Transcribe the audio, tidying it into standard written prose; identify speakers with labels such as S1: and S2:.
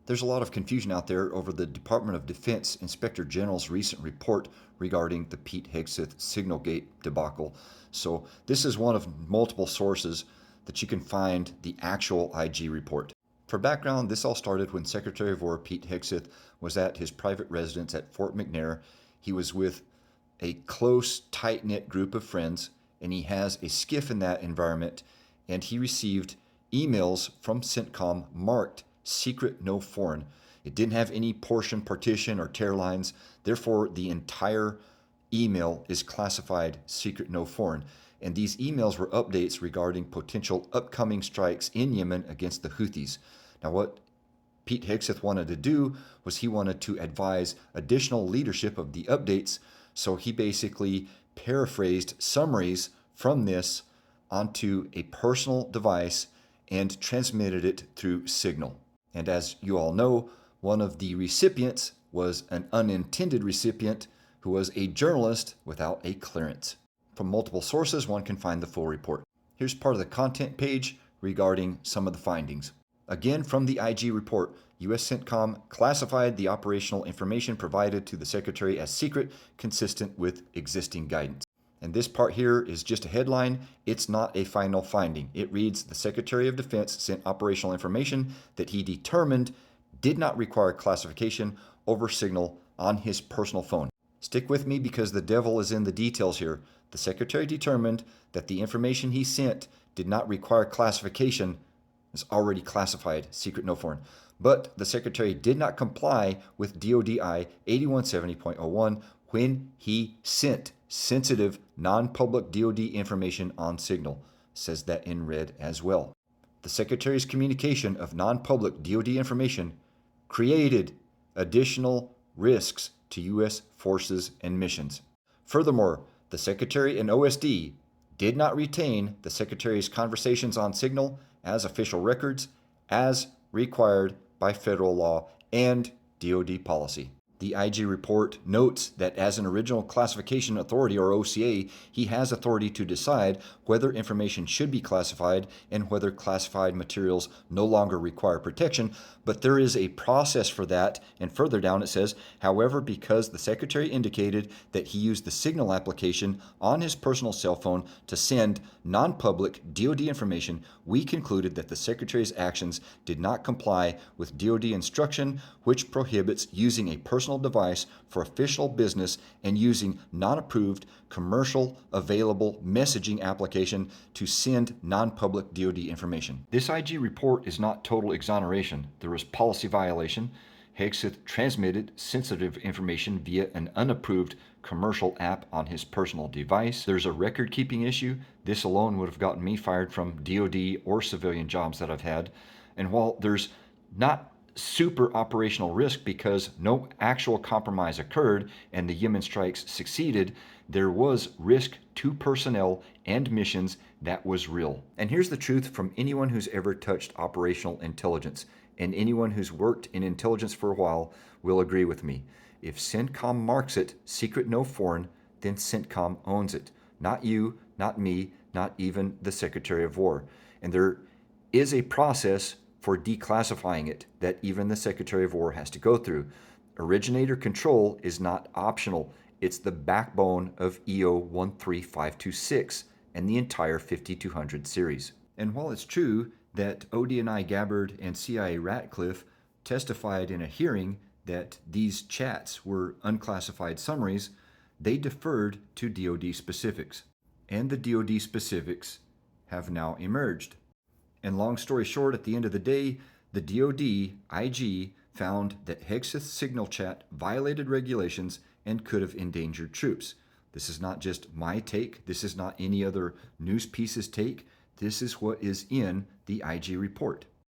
S1: There's a lot of confusion out there over the Department of Defense Inspector General's recent report regarding the Pete Hegseth Signal Gate debacle. So this is one of multiple sources that you can find the actual IG report. For background, this all started when Secretary of War Pete Hegseth was at his private residence at Fort McNair. He was with a close, tight-knit group of friends, and he has a skiff in that environment, and he received emails from CENTCOM marked secret no foreign. It didn't have any portion, partition, or tear lines. Therefore, the entire email is classified secret no foreign. And these emails were updates regarding potential upcoming strikes in Yemen against the Houthis. Now, what Pete Hegseth wanted to do was he wanted to advise additional leadership of the updates. So he basically paraphrased summaries from this onto a personal device and transmitted it through Signal. And as you all know, one of the recipients was an unintended recipient who was a journalist without a clearance. From multiple sources, one can find the full report. Here's part of the content page regarding some of the findings. Again, from the IG report, U.S. CENTCOM classified the operational information provided to the Secretary as secret, consistent with existing guidance. And this part here is just a headline. It's not a final finding. It reads, the Secretary of Defense sent operational information that he determined did not require classification over Signal on his personal phone. Stick with me because the devil is in the details here. The Secretary determined that the information he sent did not require classification. It's already classified, secret no foreign. But the Secretary did not comply with DODI 8170.01 when he sent sensitive, non-public DOD information on Signal. Says that in red as well. The Secretary's communication of non-public DOD information created additional risks to U.S. forces and missions. Furthermore, the Secretary and OSD did not retain the Secretary's conversations on Signal as official records as required by federal law and DOD policy. The IG report notes that as an original classification authority, or OCA, he has authority to decide whether information should be classified and whether classified materials no longer require protection, but there is a process for that, and further down it says, however, because the Secretary indicated that he used the Signal application on his personal cell phone to send non-public DOD information, we concluded that the Secretary's actions did not comply with DOD instruction, which prohibits using a personal device for official business and using non-approved commercial available messaging application to send non-public DOD information. This IG report is not total exoneration. There was policy violation. Hegseth transmitted sensitive information via an unapproved commercial app on his personal device. There's a record-keeping issue. This alone would have gotten me fired from DOD or civilian jobs that I've had. And while there's not super operational risk because no actual compromise occurred and the Yemen strikes succeeded, there was risk to personnel and missions that was real. And here's the truth from anyone who's ever touched operational intelligence, and anyone who's worked in intelligence for a while will agree with me. If CENTCOM marks it secret no foreign, then CENTCOM owns it. Not you, not me, not even the Secretary of War. And there is a process for declassifying it that even the Secretary of War has to go through. Originator control is not optional. It's the backbone of EO 13526 and the entire 5200 series. And while it's true that ODNI Gabbard and CIA Ratcliffe testified in a hearing that these chats were unclassified summaries, they deferred to DOD specifics. And the DOD specifics have now emerged. And long story short, at the end of the day, the DOD IG found that Hegseth's signal chat violated regulations and could have endangered troops. This is not just my take. This is not any other news piece's take. This is what is in the IG report.